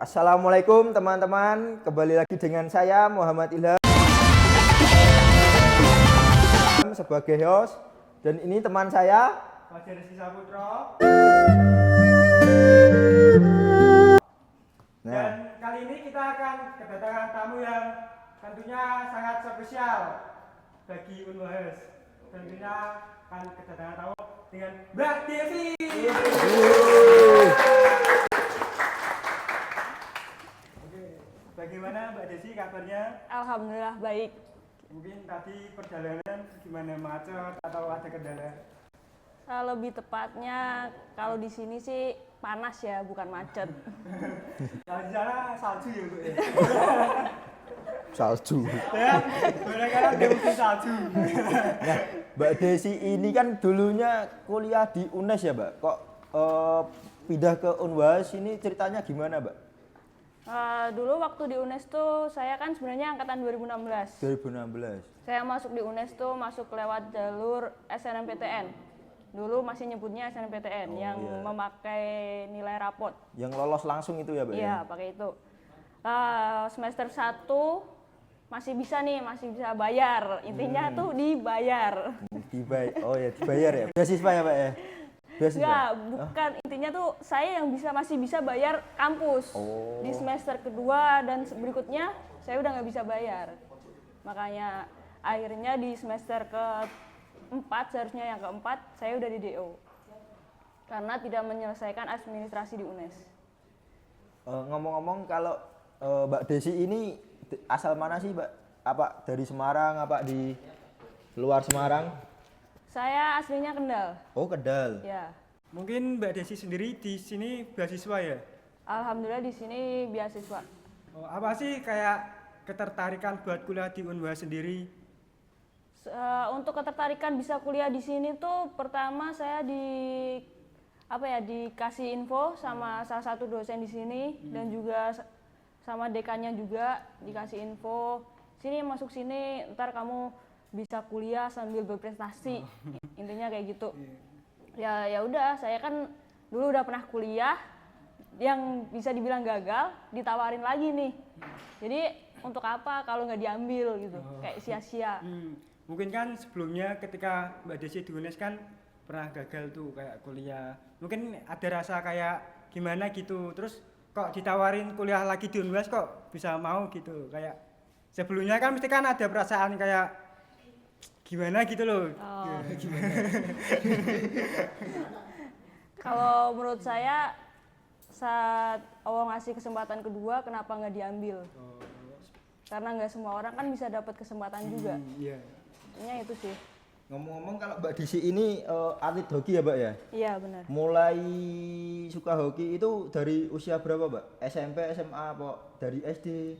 Assalamualaikum teman-teman, kembali lagi dengan saya Muhammad Ilham sebagai host, dan ini teman saya Fajar Rizky Saputra. Nah, Dan kali ini kita akan kedatangan tamu yang tentunya sangat spesial bagi Unwahas. Tentunya akan kedatangan tamu dengan Mbak Devi. Oke, bagaimana Mbak Desi kabarnya? Alhamdulillah baik. Mungkin tadi perjalanan gimana, macet atau ada kendala? Lebih tepatnya kalau di sini sih panas ya, bukan macet. Kalau di sana salju ya Bu ya? salju. Ya, barangkali ada mungkin salju. Nah, Mbak Desi ini kan dulunya kuliah di UNES ya, Mbak? Kok pindah ke Unwahas ini ceritanya gimana, Mbak? Dulu waktu di UNES tuh saya kan sebenarnya angkatan 2016. 2016. Saya masuk di UNES tuh masuk lewat jalur SNMPTN. Dulu masih nyebutnya SNMPTN yang iya. memakai nilai rapot. Yang lolos langsung itu ya, Mbak? Iya, pakai itu. Semester 1 masih bisa bayar. Intinya tuh dibayar. Oh ya, dibayar ya. Beasiswa ya, Pak ya? Beasiswa. Enggak, bukan. Intinya tuh saya yang masih bisa bayar kampus. Oh. Di semester kedua dan berikutnya saya udah nggak bisa bayar. Makanya akhirnya di semester keempat, seharusnya yang keempat, saya udah di DO. Karena tidak menyelesaikan administrasi di UNES. Ngomong-ngomong, kalau Mbak Desi ini asal mana sih, Mbak? Apa dari Semarang, apa di luar Semarang? Saya aslinya Kendal. Oh, Kendal. Ya. Mungkin Mbak Desi sendiri di sini beasiswa ya? Alhamdulillah di sini beasiswa. Oh, apa sih kayak ketertarikan buat kuliah di Unwahas sendiri? Untuk ketertarikan bisa kuliah di sini tuh pertama saya dikasih info sama salah satu dosen di sini dan juga sama dekannya juga dikasih info, sini masuk sini ntar kamu bisa kuliah sambil berprestasi. Intinya kayak gitu. Ya udah, saya kan dulu udah pernah kuliah yang bisa dibilang gagal, ditawarin lagi nih. Jadi untuk apa kalau nggak diambil gitu, kayak sia-sia. Mungkin kan sebelumnya ketika Mbak Desi di UNES kan pernah gagal tuh kayak kuliah. Mungkin ada rasa kayak gimana gitu. Terus kok ditawarin kuliah lagi di Unwahas kok bisa mau gitu. Kayak sebelumnya kan mesti kan ada perasaan kayak gimana gitu loh. Oh. Kalau menurut saya saat Allah ngasih kesempatan kedua, kenapa nggak diambil? Karena nggak semua orang kan bisa dapat kesempatan juga. Iya. Intinya itu sih. Ngomong-ngomong, kalau Mbak Desi ini atlet hoki ya, Mbak ya? Iya benar. Mulai suka hoki itu dari usia berapa, Mbak? SMP, SMA, apa dari SD?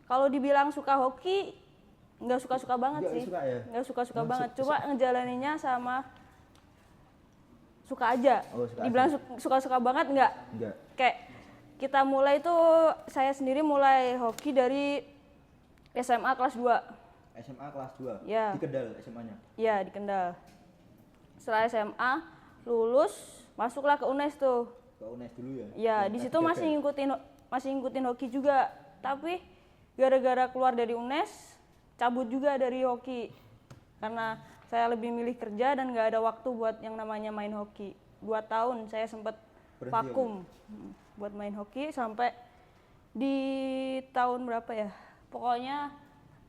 Kalau dibilang suka hoki, nggak suka-suka banget Nggak sih. suka ya? Nggak suka-suka banget. Coba ngejalaninnya sama suka aja. Oh, suka Dibilang aja. suka-suka banget nggak? Enggak. Kayak kita mulai tuh, saya sendiri mulai hoki dari SMA kelas 2. SMA kelas 2. Ya. Di Kendal SMA-nya. Iya, di Kendal. Setelah SMA, lulus, masuklah ke UNES tuh. Ke UNES dulu ya? Ya, di situ masih ngikutin hoki juga. Tapi gara-gara keluar dari UNES, cabut juga dari hoki. Karena saya lebih milih kerja dan nggak ada waktu buat yang namanya main hoki. 2 tahun saya sempat Berhenti vakum buat main hoki sampai di tahun berapa ya? Pokoknya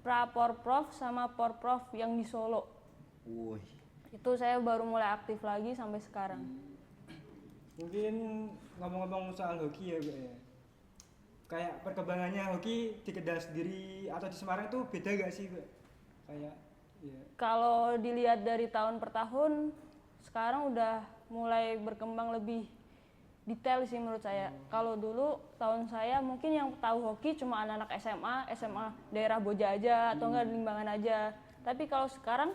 Porprov sama Porprov yang di Solo. Wih. Itu saya baru mulai aktif lagi sampai sekarang. Mungkin ngomong-ngomong soal hoki ya, Mbak ya. Kayak perkembangannya hoki di Kendal sendiri atau di Semarang tuh beda gak sih, Mbak? Kayak ya. Kalau dilihat dari tahun per tahun, sekarang udah mulai berkembang lebih detail sih menurut saya. Kalau dulu tahun saya mungkin yang tahu hoki cuma anak-anak SMA daerah Boja aja atau enggak Limbangan aja. Tapi kalau sekarang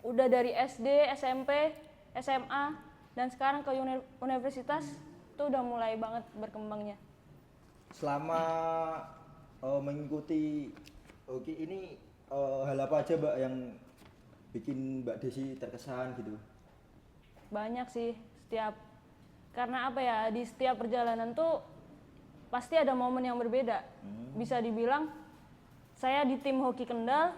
udah dari SD, SMP, SMA dan sekarang ke universitas itu udah mulai banget berkembangnya. Selama mengikuti hoki ini hal apa aja, Mbak, yang bikin Mbak Desi terkesan gitu? Banyak sih, karena apa ya, di setiap perjalanan tuh pasti ada momen yang berbeda. Bisa dibilang saya di tim hoki Kendal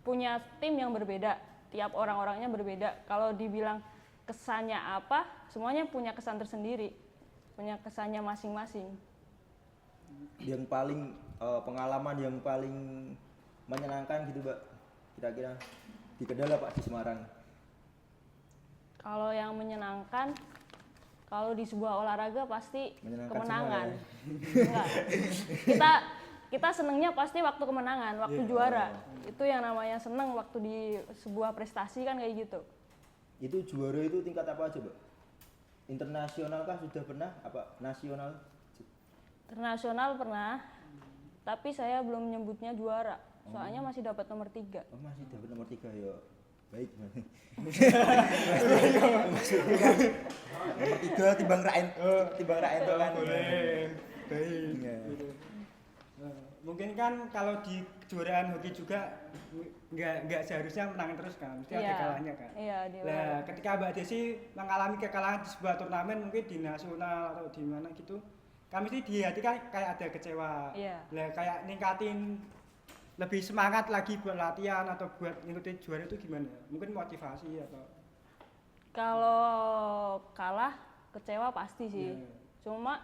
punya tim yang berbeda, tiap orang-orangnya berbeda. Kalau dibilang kesannya apa, semuanya punya kesan tersendiri, punya kesannya masing-masing. Yang paling pengalaman yang paling menyenangkan gitu Mbak, kira-kira di Kendal apa di Semarang? Kalau yang menyenangkan, kalau di sebuah olahraga pasti Menyenangkan kemenangan. semua Enggak. Kita senengnya pasti waktu kemenangan, waktu juara. Itu yang namanya seneng waktu di sebuah prestasi kan kayak gitu. Itu juara itu tingkat apa aja Mbak? Internasional kah sudah pernah? Apa nasional? Internasional pernah, tapi saya belum nyebutnya juara. Soalnya masih dapat nomor 3. Oh masih dapat nomor 3 ya. Baik. Nomor 3 timbang Raen itu kan. Baik. Iya. Mungkin kan kalau di kejuaraan hoki juga nggak seharusnya menang terus kan, mesti ada kalahnya kan. Iya, di Nah, ketika Mbak Desi mengalami kekalahan di sebuah turnamen mungkin di nasional atau di mana gitu, kami sih di hati kan kayak ada kecewa. Iya. Lah kayak ningkatin lebih semangat lagi buat latihan atau buat ngikutin juara itu gimana? Mungkin motivasi atau Kalau kalah kecewa pasti sih. Iya. Cuma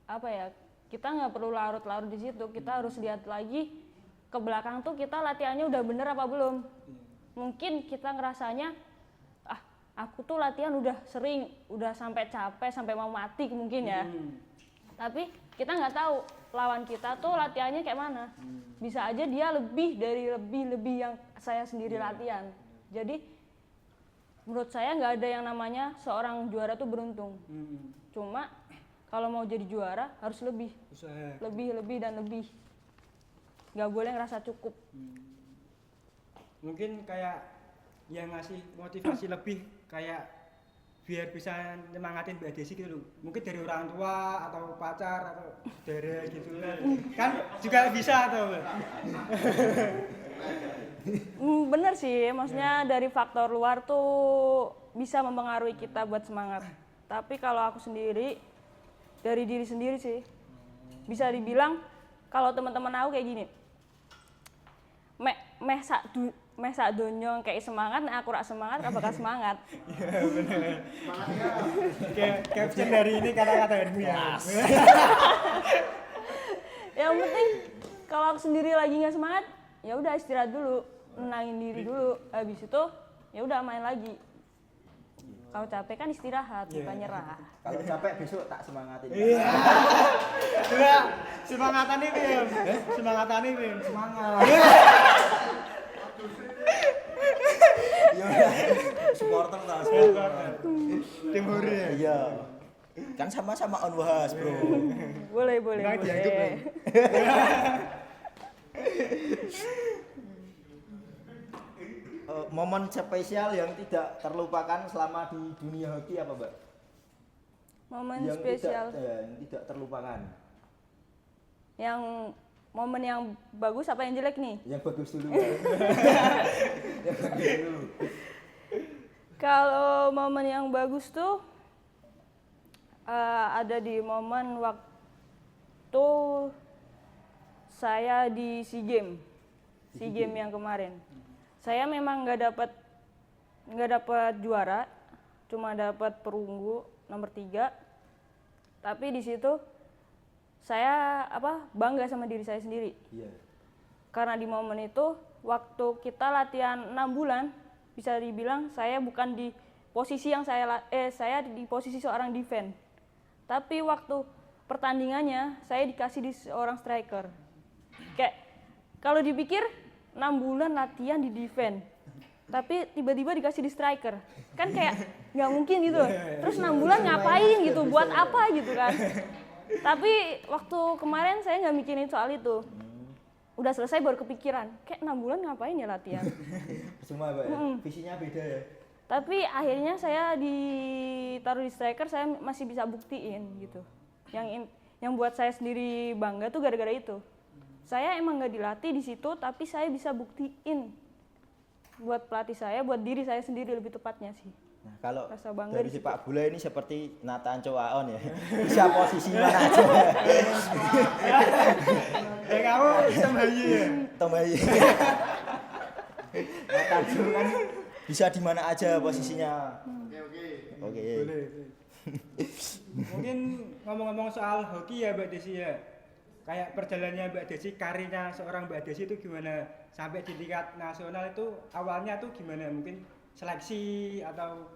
apa ya? Kita nggak perlu larut-larut di situ. Kita harus lihat lagi ke belakang tuh kita latihannya udah bener apa belum. Mungkin kita ngerasanya aku tuh latihan udah sering, udah sampai capek, sampai mau mati mungkin ya. Tapi kita nggak tahu lawan kita tuh latihannya kayak mana. Bisa aja dia lebih dari lebih yang saya sendiri latihan. Jadi menurut saya nggak ada yang namanya seorang juara tuh beruntung. Cuma kalau mau jadi juara harus lebih, usaha. lebih dan lebih. Nggak boleh ngerasa cukup. Mungkin kayak yang ngasih motivasi lebih kayak biar bisa nyemangatin Mbak Desi gitu loh. Mungkin dari orang tua atau pacar atau saudara gitu kan juga bisa atau Bener sih, maksudnya dari faktor luar tuh bisa mempengaruhi kita buat semangat. Tapi kalau aku sendiri, dari diri sendiri sih. Bisa dibilang kalau teman-teman aku kayak gini. Meh sak donya kayak semangat, nek aku rak semangat gak bakal semangat. Iya benar. Kayak caption dari ini kata-kata Hermia. Yang penting kalau aku sendiri lagi nggak semangat, ya udah istirahat dulu, nenangin diri dulu. Habis itu ya udah main lagi. Kalau capek kan istirahat, bukan nyerah. Kalau capek besok tak semangatin. Iya. Enggak, semangatan nih, Bim. Semangatan nih, Bim. Semangat. Ya udah, supporter lah, supporter. Tim Hore. Iya. Kan sama-sama Unwas, Bro. Boleh. Nggak dianggap, Bro. Momen spesial yang tidak terlupakan selama di dunia hoki apa, Mbak? Momen Yang spesial. yang tidak terlupakan. Yang momen yang bagus apa yang jelek nih? Yang bagus dulu. Yang bagus dulu. Kalau momen yang bagus tuh ada di momen waktu saya di SEA Games yang kemarin. Saya memang nggak dapat juara, cuma dapat perunggu nomor 3. Tapi di situ saya bangga sama diri saya sendiri. Iya. Karena di momen itu waktu kita latihan 6 bulan, bisa dibilang saya bukan di posisi yang saya di posisi seorang defense. Tapi waktu pertandingannya saya dikasih di seorang striker. Kayak kalau dipikir 6 bulan latihan di defense, tapi tiba-tiba dikasih di striker, kan kayak nggak mungkin gitu. Terus 6 bulan ngapain gitu, buat apa gitu kan? Tapi waktu kemarin saya nggak mikirin soal itu. Udah selesai baru kepikiran, kayak 6 bulan ngapain ya latihan? Semua, Mbak. Visinya beda ya. Tapi akhirnya saya ditaruh di striker, saya masih bisa buktiin gitu. Yang buat saya sendiri bangga tuh gara-gara itu. Saya emang nggak dilatih di situ, tapi saya bisa buktiin buat pelatih saya, buat diri saya sendiri lebih tepatnya sih. Nah, kalau Rasa bangga dari di situ. sepak bola ini seperti Nathan Coaon ya. Bisa posisi mana aja. Kamu sembahyang ya. Tombayi. Nathan Coaon kan bisa di mana aja posisinya. Oke. Boleh. Mungkin ngomong-ngomong soal hoki ya Mbak Desi ya. Kayak perjalanannya Mbak Desi, karirnya seorang Mbak Desi itu gimana? Sampai di tingkat nasional itu awalnya tuh gimana? Mungkin seleksi atau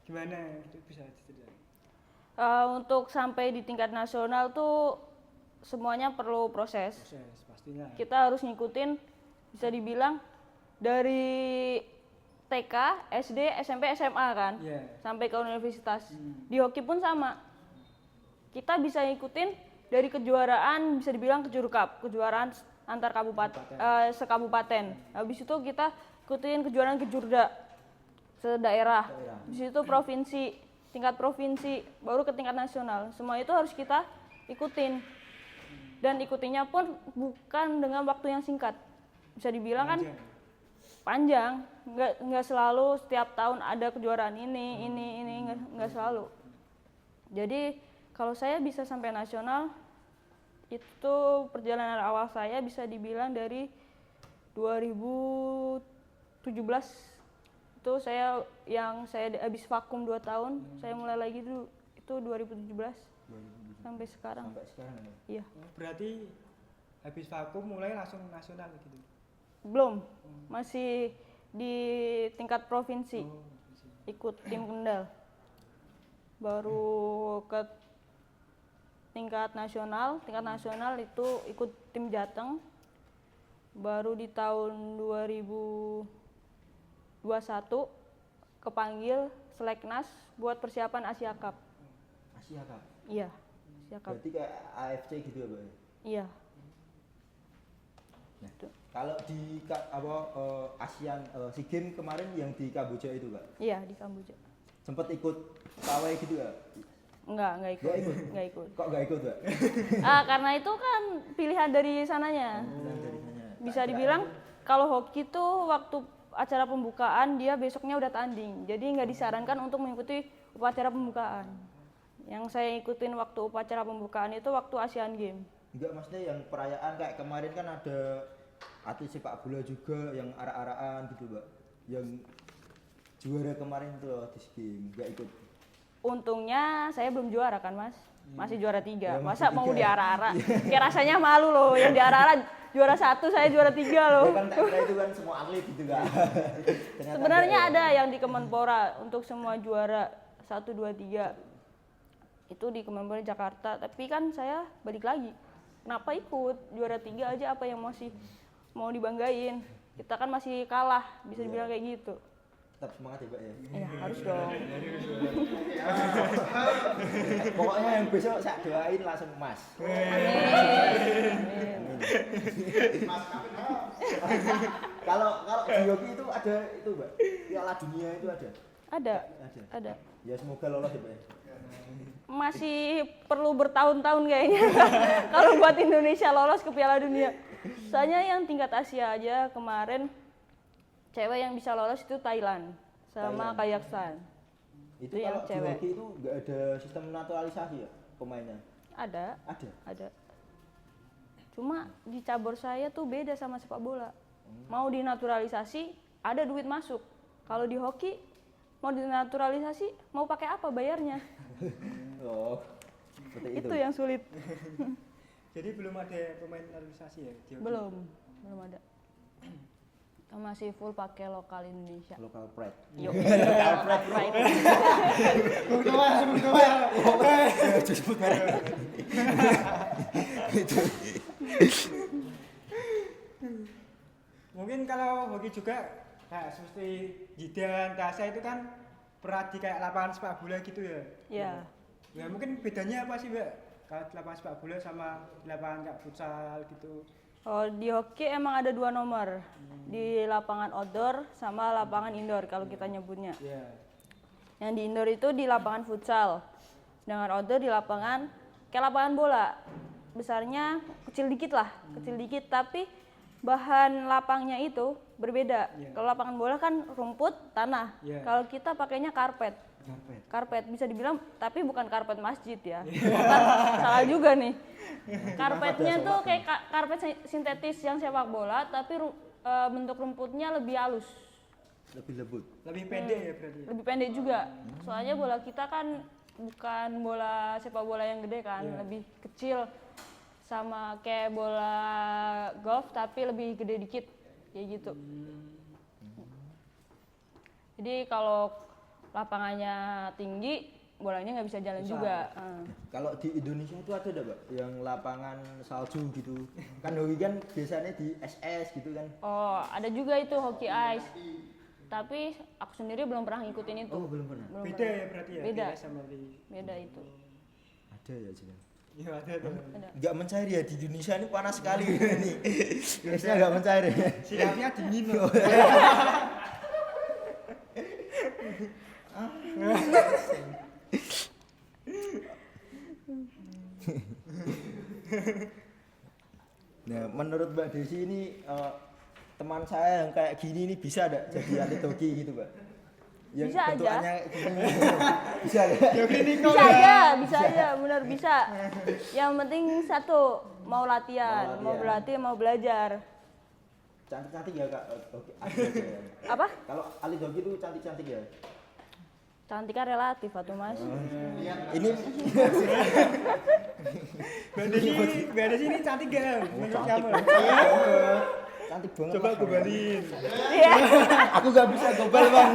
gimana? Itu bisa diceritain. Untuk sampai di tingkat nasional tuh semuanya perlu proses. Proses pastinya. Kita harus ngikutin, bisa dibilang dari TK, SD, SMP, SMA kan, Iya. sampai ke universitas. Di hoki pun sama. Kita bisa ngikutin dari kejuaraan, bisa dibilang kejuaraan antar kabupaten, sekabupaten. Habis itu kita ikutin kejuaraan kejurda sedaerah. Habis itu provinsi, tingkat provinsi, baru ke tingkat nasional. Semua itu harus kita ikutin. Dan ikutinya pun bukan dengan waktu yang singkat. Bisa dibilang kan panjang, nggak selalu setiap tahun ada kejuaraan ini nggak selalu. Jadi kalau saya bisa sampai nasional, itu perjalanan awal saya bisa dibilang dari 2017. Itu saya habis vakum 2 tahun, saya mulai lagi itu 2017 sampai sekarang. Sampai sekarang ya. Iya. Berarti habis vakum mulai langsung nasional gitu. Belum, masih di tingkat provinsi, ikut tim Kendal. Baru ke tingkat nasional itu ikut tim Jateng. Baru di tahun 2021 kepanggil Seleknas buat persiapan Asia Cup. Asia Cup. Iya, Asia Cup. Berarti kayak AFC gitu ya, Mbak? Iya. Nah, kalau di ASEAN SEA Games kemarin yang di Kamboja itu, Kak. Iya, di Kamboja. Sempet ikut pawai gitu ya? Enggak ikut. Nggak ikut? Enggak ikut. Kok nggak ikut, Mbak? Karena itu kan pilihan dari sananya. Bilang dari sana. Bisa dibilang kalau hoki tuh waktu acara pembukaan dia besoknya udah tanding. Jadi nggak disarankan untuk mengikuti upacara pembukaan. Yang saya ikutin waktu upacara pembukaan itu waktu Asian Games. Enggak, maksudnya yang perayaan kayak kemarin kan ada atlet sepak bola juga yang arak-arakan gitu, Mbak. Yang juara kemarin tuh loh di SEA Games, nggak ikut. Untungnya saya belum juara kan Mas, masih juara 3. Ya, Masa masih mau 3. diara-ara? Kayak rasanya malu loh, yang diara-ara juara 1, saya juara 3 loh. Ya kan tak kira itu kan semua atlet gitu, Kak. Ternyata Sebenarnya enggak, ada yang di Kemenpora untuk semua juara 1, 2, 3. Itu di Kemenpora Jakarta, tapi kan saya balik lagi. Kenapa ikut? Juara 3 aja apa yang masih mau dibanggain? Kita kan masih kalah, bisa dibilang kayak gitu. Tetap semangat ya, Mbak ya. Iya, harus dong. Pokoknya yang besok saya doain langsung emas. Amin. Kalau di hoki itu ada itu, Mbak. Piala dunia itu ada. Ada. Ya semoga lolos ya, Mbak ya. Masih perlu bertahun-tahun kayaknya kalau buat Indonesia lolos ke Piala Dunia. Soalnya yang tingkat Asia aja kemarin cewek yang bisa lolos itu Thailand sama Kazakhstan. Itu yang kalau di cewek. hoki itu nggak ada sistem naturalisasi ya pemainnya? Ada. Ada. Cuma di cabur saya tuh beda sama sepak bola. Mau dinaturalisasi ada duit masuk. Kalau di hoki mau dinaturalisasi mau pakai apa bayarnya? Oh, seperti itu. Itu yang sulit. Jadi belum ada pemain naturalisasi ya? di hoki? Belum ada. Kita masih full pakai lokal Indonesia. Local pride. Yuk, lokal pride. Disebut merek. Itu. Mungkin kalau hoki juga kayak seperti Jidan, Tasa itu kan pernah di kayak lapangan sepak bola gitu ya? Ya. Ya mungkin bedanya apa sih Mbak? Kalau di lapangan sepak bola sama di lapangan kayak futsal gitu? Oh, di hoki emang ada 2 nomor. Di lapangan outdoor sama lapangan indoor kalau kita nyebutnya. Iya. Yang di indoor itu di lapangan futsal. Sedangkan outdoor di lapangan kayak lapangan bola. Besarnya kecil dikit lah, kecil dikit tapi bahan lapangnya itu berbeda. Iya. Kalau lapangan bola kan rumput, tanah. Iya. Kalau kita pakainya karpet. Karpet. Karpet bisa dibilang, tapi bukan karpet masjid ya. Kan salah juga nih. Karpetnya tuh kayak karpet sintetis yang sepak bola, tapi bentuk rumputnya lebih halus, Lebih lembut. Lebih pendek ya berarti. lebih pendek juga. Soalnya bola kita kan bukan bola sepak bola yang gede kan, Iya. lebih kecil. Sama kayak bola golf tapi lebih gede dikit, kayak gitu. Jadi kalau lapangannya tinggi, bolanya nggak bisa jalan Susah. juga. Kalau di Indonesia itu ada enggak, Mbak, yang lapangan salju gitu? Kan hoki kan biasanya di SS gitu kan. Oh, ada juga itu hoki ice. Tapi aku sendiri belum pernah ngikutin itu. Oh, belum pernah. Belum Beda pernah. ya berarti ya. Beda. Sama di. Beda itu. Ada ya, Cina. Iya ada tuh. Ada. Enggak mencair ya di Indonesia ini panas sekali nih. Biasanya enggak mencair ya. Sikapnya dingin loh. Nah, menurut Mbak Desi ini teman saya yang kayak gini ini bisa enggak jadi atlet hoki gitu, Mbak? Yang Bisa aja. bentukannya gini. Bisa enggak? Bisa aja, bisa aja, benar bisa. Yang penting satu, mau latihan, Mau mau latihan. berlatih, mau belajar. Cantik-cantik ya, Kak. Oke, atlet hoki ya. Apa? Kalau atlet hoki itu cantik-cantik ya. Cantik kan relatif atuh Mas. Ini Mbak Desi ini cantik gak? Menurut kamu? cantik banget. Coba Mas. gobalin. Iya. Aku nggak bisa gobal, Bang.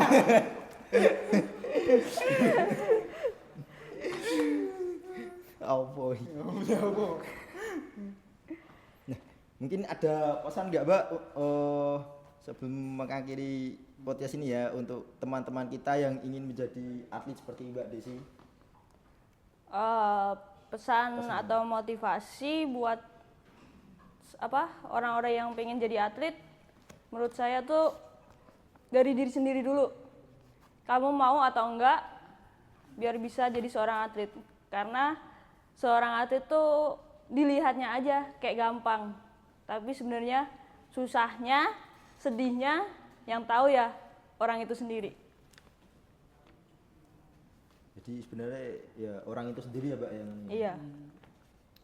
Apa? Nah, mungkin ada pesan nggak, Mbak, sebelum mengakhiri podcast ini ya, untuk teman-teman kita yang ingin menjadi atlet seperti Mbak Desi? Pesan atau motivasi buat orang-orang yang pengen jadi atlet, menurut saya tuh dari diri sendiri dulu. Kamu mau atau enggak biar bisa jadi seorang atlet. Karena seorang atlet tuh dilihatnya aja kayak gampang, tapi sebenarnya susahnya, sedihnya yang tahu ya orang itu sendiri. Jadi sebenarnya ya orang itu sendiri ya, Mbak, yang Iya.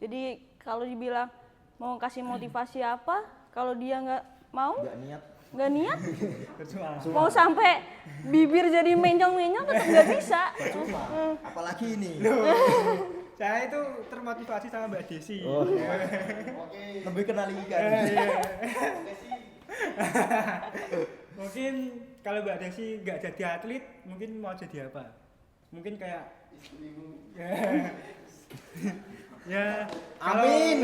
Jadi kalau dibilang mau kasih motivasi apa, kalau dia nggak mau, nggak niat. Percuma. mau sampai bibir jadi menyong-menyong tetap nggak bisa. Percuma. Apalagi ini. Saya itu termotivasi sama Mbak Desi. Oh. Lebih kenal ikan. Mungkin kalau Mbak Desi nggak jadi atlet, mungkin mau jadi apa? Mungkin kayak ya. Amin.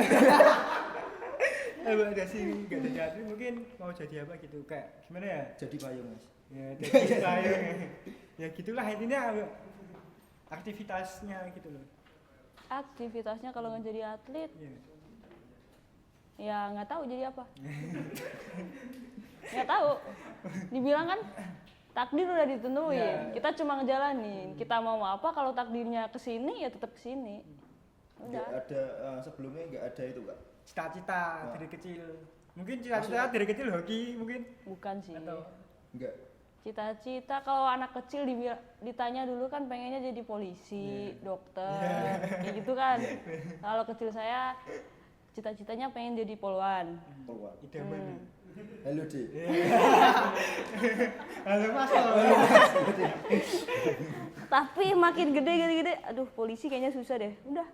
Kalau Mbak Desi nggak jadi atlet, mungkin mau jadi apa gitu? Kayak gimana ya? Jadi payung, Mas. Ya jadi saya. Ya gitulah intinya aktivitasnya gitu loh. Aktivitasnya kalau nggak jadi atlet, Iya. ya nggak tahu jadi apa. Nggak tahu. Dibilang kan takdir udah ditentuin. Ya. Kita cuma ngejalanin. Kita mau apa, kalau takdirnya kesini ya tetap kesini. Nggak Udah. ada sebelumnya nggak ada itu, Kak. Cita-cita dari kecil. Mungkin cita-cita dari kecil hoki mungkin. Bukan sih. Atau Enggak. Cita-cita kalau anak kecil ditanya dulu kan pengennya jadi polisi, dokter, kayak gitu kan. Kalau kecil saya cita-citanya pengen jadi polwan. Keluar. idaman. Halo, Dik. Halo Mas. Tapi makin gede, aduh polisi kayaknya susah deh. Udah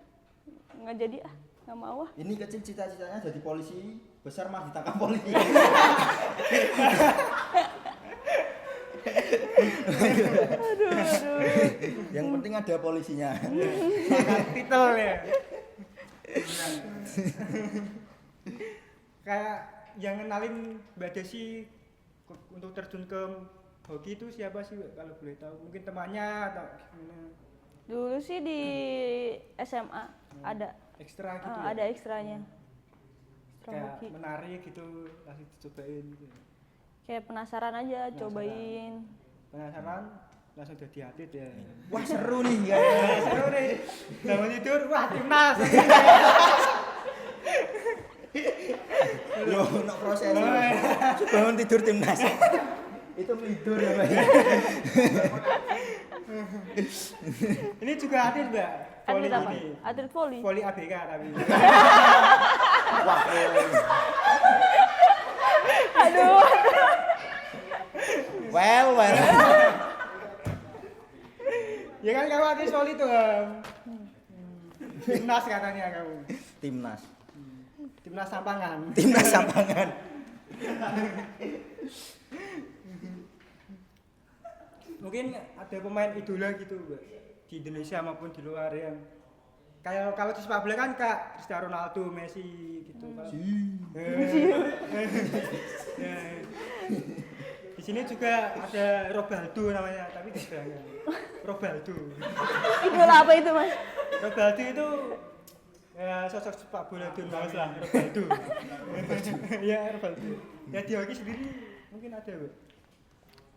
nggak jadi ah, nggak mau ah. Ini kecil cita-citanya jadi polisi, besar mah ditangkap polisi. Aduh. Yang penting ada polisinya. Titel ya. Kayak yang kenalin Mbak Desi untuk terjun ke hoki itu siapa sih kalau boleh tahu? Mungkin temannya atau gimana? Dulu sih di SMA ada Ekstra gitu ya? ada ekstranya. Ekstra Kayak hoki. menarik gitu, langsung dicobain gitu. Kayak penasaran aja, Penasaran. cobain. Penasaran langsung jadi atlet ya. Wah, seru nih kayaknya. Seru nih. Bangun tidur, wah timnas. Loh, ono proses. Bangun tidur timnas. Itu tidur ya, Mbak. Ini juga atlet, Mbak. Atlet apa? ini. Atlet voli. Voli ABK tapi. Wah, Aduh. well. Ya kan kamu atlet voli tuh. Timnas katanya kamu. Timnas Sampangan. Timnas Sampangan. Mungkin ada pemain idola gitu, Mbak, di Indonesia maupun di luar yang kayak kalau di sepak bola kan Kak Cristiano Ronaldo, Messi gitu kan. Di sini juga ada Robaldo namanya, tapi tidak. Robaldo. Idola apa itu, Mas? Robaldo itu ya sosok sepak bola dunia lah, Robaldo. Ya Robaldo. Ya di hoki sendiri mungkin ada, Bu.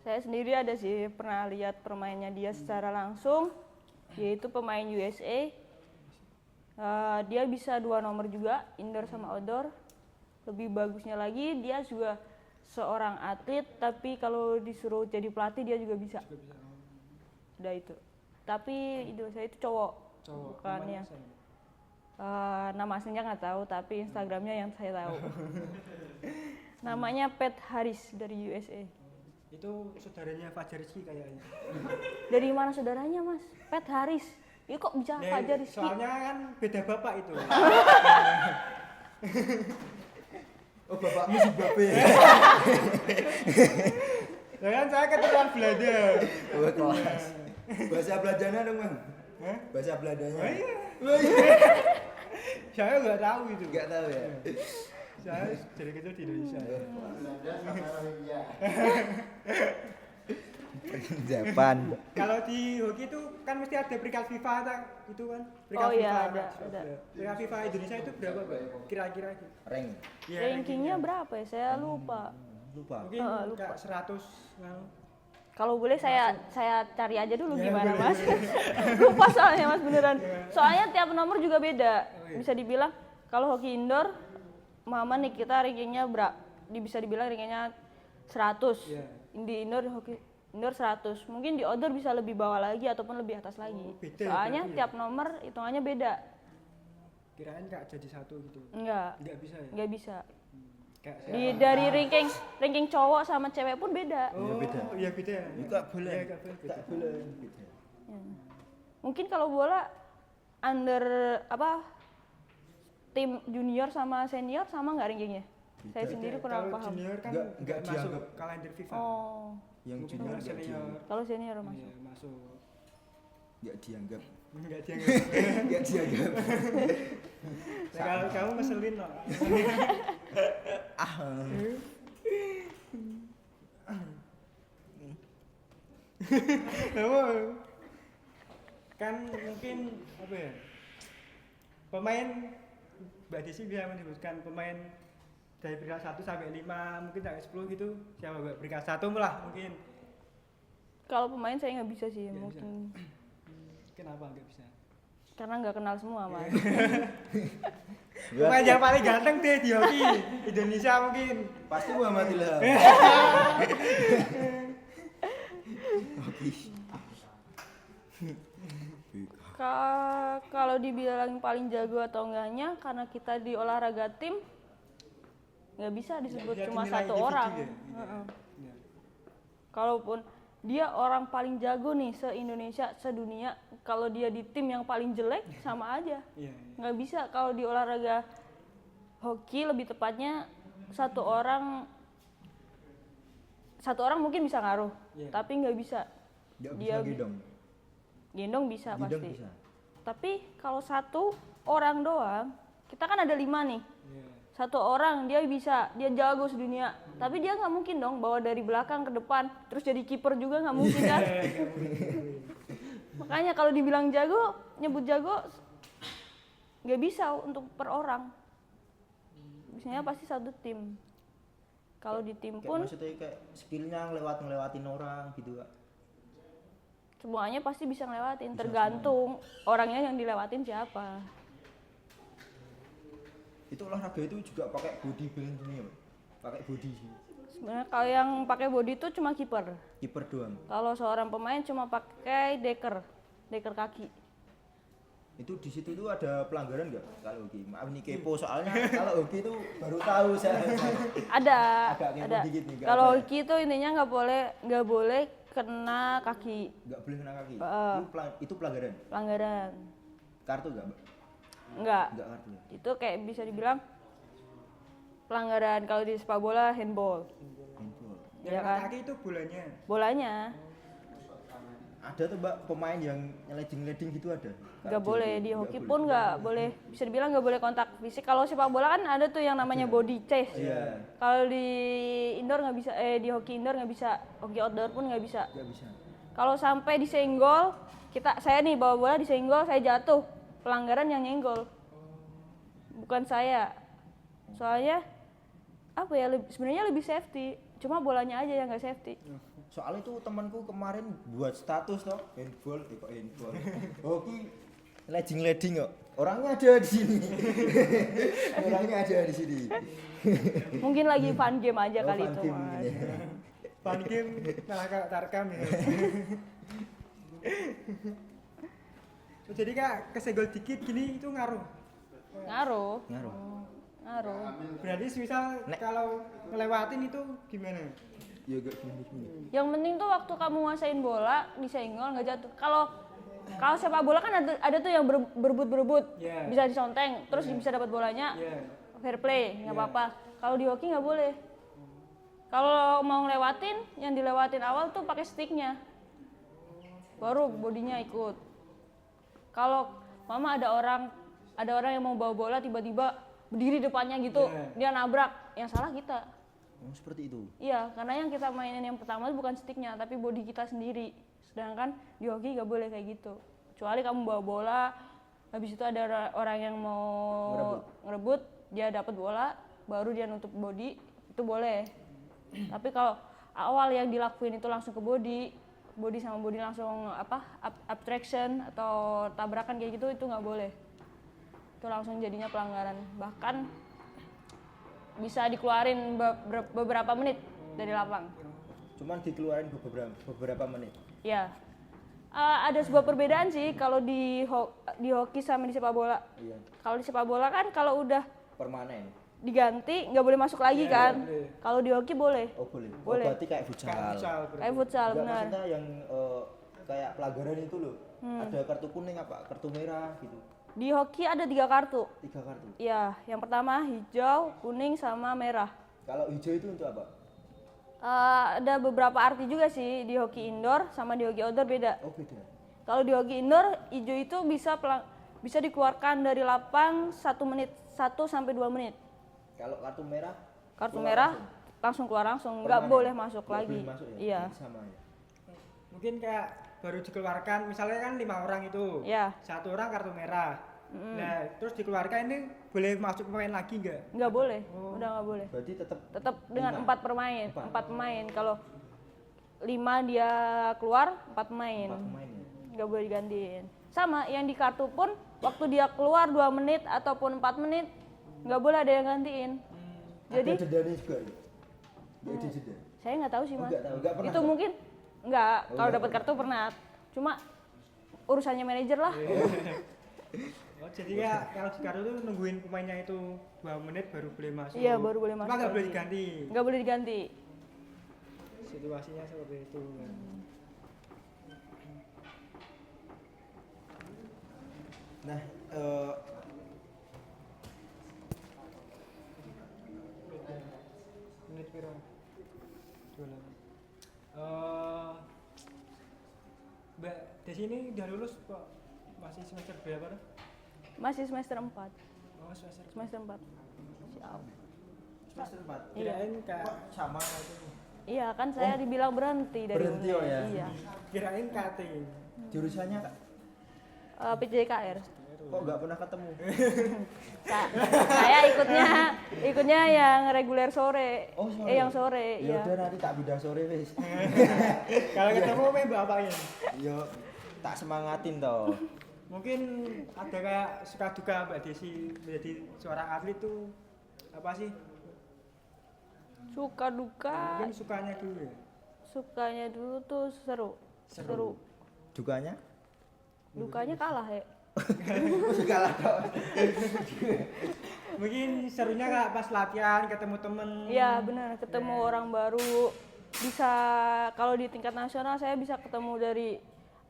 Saya sendiri ada sih pernah lihat permainnya dia secara langsung, yaitu pemain USA. Dia bisa 2 nomor juga, indoor sama outdoor. Lebih bagusnya lagi dia juga seorang atlet, tapi kalau disuruh jadi pelatih dia juga bisa. Udah itu. Tapi idola saya itu cowok. Bukan Namanya yang siapa? nama aslinya nggak tahu, tapi Instagramnya yang saya tahu. Namanya Pat Harris dari USA. Itu saudaranya Fajar Rizky kayaknya. Dari mana saudaranya, Mas? Pat Harris. Ini kok bisa Nah, Fajar Rizky? soalnya kan beda bapak itu. Oh, bapakmu si Bape. Ya kan saya keturunan Belanda. Oh, kelas. Bahasa Belandanya dong, Bang. Hah? Bahasa Belandanya. Oh iya. Oh, iya. Saya nggak tahu itu. Enggak tahu ya. Saya dari kecil di Indonesia. Japan. Kalau di hoki itu kan mesti ada peringkat FIFA itu kan. Peringkat Oh iya, FIFA, ada. Peringkat FIFA Indonesia itu berapa, Pak? Kira-kira gitu. Rank. Iya, Rankingnya berapa ya? Saya lupa. Lupa. Mungkin lupa. kayak 100 kan. Kalau boleh saya cari aja dulu Ya, gimana, boleh. Mas. Lupa soalnya, Mas, beneran. Soalnya tiap nomor juga beda. Oh, iya. Bisa dibilang kalau hoki indoor Mama nih kita rankingnya bisa dibilang rankingnya 100. Iya. Di hoki indoor 100. Mungkin di outdoor bisa lebih bawah lagi ataupun lebih atas lagi. Oh, beda Soalnya berarti ya? tiap nomor hitungannya beda. Kirain nggak jadi satu gitu. Enggak Bisa ya? nggak bisa. Kayak Dari ranking cowok sama cewek pun beda. Oh, beda. Iya beda. Enggak boleh. Iya, nggak boleh. Beda. Tak boleh. Beda. Ya. Mungkin kalau bola under tim junior sama senior sama nggak rankingnya? Saya Beda. sendiri kurang Kalau paham. junior kan Nggak nggak masuk dianggap. kalender FIFA. Oh, Yang Mungkin junior kalau enggak senior. kalau senior masuk. Iya, masuk. Enggak dianggap. Enggak dianggap. Enggak dianggap. Nah, kalau kamu ngeselin loh. Ah. Kamu kan mungkin apa ya? Pemain Mbak Desi bisa menyebutkan pemain dari peringkat 1 sampai 5, mungkin sampai 10 gitu. Siapa Mbak? Peringkat 1 lah mungkin. Kalau pemain saya nggak bisa sih, Nggak mungkin Kenapa nggak bisa? karena nggak kenal semua, Mas. Pemain yang paling ganteng deh di hoki Indonesia mungkin. Pasti Muhammad Ilham. Kalau dibilang paling jago atau enggaknya, karena kita di olahraga tim nggak bisa disebut Nggak bisa cuma dinilai satu individu orang. ya? Heeh. Iya. Kalaupun dia orang paling jago nih se-Indonesia, sedunia, kalau dia di tim yang paling jelek sama aja. Iya. Nggak bisa. Kalau di olahraga hoki lebih tepatnya satu orang mungkin bisa ngaruh, Iya. tapi nggak bisa. Enggak Dia bisa gendong. gendong bisa Gendong pasti. bisa. Tapi kalau satu orang doang, kita kan ada 5 nih. Iya. Satu orang dia bisa, dia jago sedunia. Tapi dia nggak mungkin dong bawa dari belakang ke depan, terus jadi kiper juga nggak mungkin kan? Makanya kalau dibilang jago, nyebut jago, nggak bisa untuk per orang. Biasanya pasti satu tim. Kalau di tim Kayak pun maksudnya kayak skillnya ngelewatin orang gitu, Kak. semuanya pasti bisa ngelewatin, Bisa tergantung orangnya yang dilewatin siapa. Itu olahraga itu juga pakai body building ya, Pak? Pakai body sih. Sebenarnya kalau yang pakai body itu cuma kiper. Kiper doang. Kalau seorang pemain cuma pakai deker kaki. Itu di situ tuh ada pelanggaran nggak kalau hoki? Maaf nih kepo soalnya kalau hoki itu baru tahu saya. Ada, Agak kepo ada. dikit nih, nggak Kalau apa ya? hoki itu intinya nggak boleh kena kaki, Nggak boleh kena kaki. Heeh. Itu pelanggaran. pelanggaran. Kartu nggak, Mbak? Enggak. Nggak kartu ya. Itu kayak bisa dibilang pelanggaran. Kalau di sepak bola handball. Handball. Yang Iya kena kan? kaki itu bolanya. Bolanya Ada tuh Mbak pemain yang nyeleding-leding gitu ada. nggak boleh, di hoki boleh. pun nggak boleh, bisa dibilang nggak boleh kontak fisik. Kalau sepak bola kan ada tuh yang namanya body chase. Iya. Kalau di indoor nggak bisa, di hoki indoor nggak bisa, hoki outdoor pun nggak bisa. Nggak bisa. Kalau sampai disenggol, saya nih bawa bola disenggol, saya jatuh, pelanggaran yang nyenggol, bukan saya. Soalnya apa ya? Sebenarnya lebih safety, cuma bolanya aja yang nggak safety. Soalnya itu temanku kemarin buat status toh handball, kok handball. Hoki leding kok. Orangnya ada di sini. Orangnya ada di sini. Hmm. Mungkin lagi fun game aja kali fun itu, game Mas. ini. Fun game malah kayak tarkam ya. Jadi kak kesenggol dikit gini itu ngaruh. Ngaruh. Ngaruh. Ngaruh. Berarti misal kalau ngelewatin itu gimana? Ya gak gini. Yang penting tuh waktu kamu nguasain bola disenggol nggak jatuh. Kalau sepak bola kan ada tuh yang berebut, Yeah. bisa disonteng, terus bisa dapat bolanya, Iya. fair play, nggak Yeah. apa-apa. Kalau di hoki nggak boleh. Kalau mau ngelewatin, yang dilewatin awal tuh pakai sticknya, baru bodinya ikut. Kalau mama ada orang yang mau bawa bola tiba-tiba berdiri depannya gitu, Yeah. dia nabrak, yang salah kita. Oh, seperti itu. Iya, karena yang kita mainin yang pertama bukan sticknya, tapi body kita sendiri. Sedangkan di hoki nggak boleh kayak gitu. Kecuali kamu bawa bola, habis itu ada orang yang mau ngerebut, dia dapat bola, baru dia nutup body, itu boleh. Tapi kalau awal yang dilakuin itu langsung ke body sama body langsung abstraction atau tabrakan kayak gitu, itu nggak boleh. Itu langsung jadinya pelanggaran. Bahkan bisa dikeluarin beberapa menit dari lapang. Cuman dikeluarin beberapa menit. Ya, ada sebuah perbedaan sih kalau di hoki sama di sepak bola. Iya. Kalau di sepak bola kan kalau udah Permanen. diganti nggak boleh masuk lagi Iya, kan. boleh. Kalau di hoki boleh. Oh boleh. Boleh. Oh, berarti kayak futsal. Kayak futsal, Enggak, benar. maksudnya yang kayak pelanggaran itu loh. Ada kartu kuning apa? Kartu merah gitu. Di hoki ada 3 kartu. 3 kartu. Iya, yang pertama hijau, kuning, sama merah. Kalau hijau itu untuk apa? Ada beberapa arti juga sih di hoki indoor sama di hoki outdoor beda. Oh beda. Kalau di hoki indoor, hijau itu bisa dikeluarkan dari lapang 1 menit, 1 sampai 2 menit. Kalau kartu merah? Kartu keluar merah langsung? langsung keluar langsung, nggak Permanen? boleh masuk Nggak lagi. boleh masuk ya? Iya. Berarti sama ya. Mungkin kayak baru dikeluarkan, misalnya kan 5 orang itu, Iya. 1 orang kartu merah. Nah, terus dikeluarkan ini boleh masuk pemain lagi nggak? Nggak boleh, Oh. udah nggak boleh. Berarti Tetap dengan 5. 4 pemain, 4 pemain. Kalau 5 dia keluar, 4 pemain. 4 pemain ya. Nggak boleh digantiin. Sama yang di kartu pun, waktu dia keluar 2 menit ataupun 4 menit, nggak boleh ada yang gantiin. Jadi ada dendanya juga ya? Nggak ada denda? saya nggak tahu sih Oh, mas. nggak tahu, nggak pernah, Itu Mbak? mungkin nggak. Oh, Kalau nggak dapat kartu pernah. Cuma urusannya manajer lah. Oh, jadi ya kalau di kartu itu nungguin pemainnya itu 2 menit baru boleh masuk. Iya, baru boleh Cuma masuk nggak boleh lagi. diganti. Nggak boleh diganti. Situasinya seperti itu. Nah, Menit piro? 28. Mbak Desi ini udah lulus kok masih semester berapa tuh? Masih semester 4. Oh, semester. Semester 4. Siap. semester 4. Iya. Kirain kak, Kok sama itu? Iya, kan saya dibilang berhenti dari Berhenti, UNES. oh ya? Iya. kirain KT. Jurusannya Kak? PJKR. Kok nggak pernah ketemu? Saya ikutnya yang reguler sore. Oh, sore. Yang sore, Ya iya. udah nanti tak pindah sore wis. Kalau ketemu main bapaknya. Yo tak semangatin toh. Mungkin ada kayak suka duka Mbak Desi menjadi seorang atlet tuh apa sih? Suka duka, Mungkin sukanya dulu ya. sukanya dulu tuh seru. Dukanya? Dukanya kalah ya. Kalah kok. Mungkin serunya kak pas latihan ketemu temen. Iya benar, ketemu orang baru. Bisa kalau di tingkat nasional saya bisa ketemu dari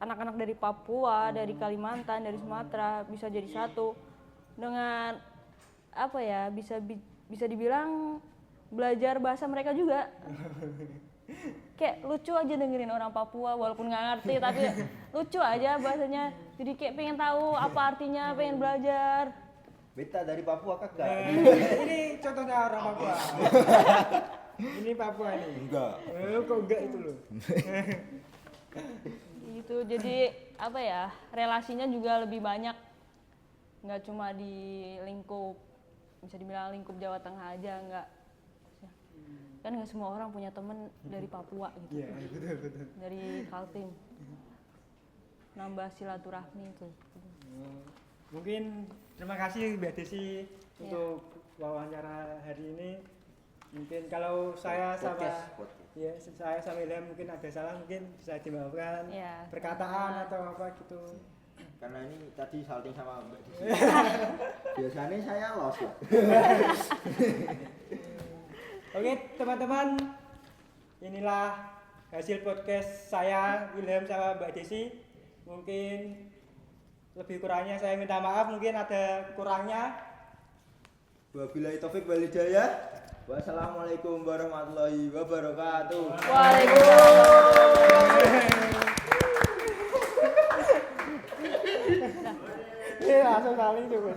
anak-anak dari Papua, dari Kalimantan, dari Sumatera, bisa jadi satu. Dengan apa ya? Bisa dibilang belajar bahasa mereka juga. Kayak lucu aja dengerin orang Papua walaupun nggak ngerti tapi lucu aja bahasanya. Jadi kayak pengen tahu apa artinya, pengen belajar. Beta dari Papua kagak. Ini contohnya orang Papua. Ini Papua nih. Enggak. Kok enggak itu loh. Gitu. Jadi apa ya? Relasinya juga lebih banyak. Nggak cuma di lingkup, bisa dibilang lingkup Jawa Tengah aja, nggak. Kan nggak semua orang punya temen dari Papua gitu. Iya betul. Dari Kaltim. Nambah silaturahmi itu. Mungkin terima kasih Mbak Desi untuk wawancara hari ini. Mungkin kalau saya sama Podcast. ya saya sama Ilham mungkin ada salah mungkin bisa dimaafkan. Ya, Perkataan sama-sama. atau apa gitu. Karena ini tadi salting sama Mbak Desi. Biasanya saya los ya. Oke teman-teman, inilah hasil podcast saya Wilhelm sama Mbak Desi. Mungkin lebih kurangnya saya minta maaf, mungkin ada kurangnya. Wabillahi taufik wal hidayah. Wassalamualaikum warahmatullahi wabarakatuh. Waalaikumsalam. Langsung saling coba.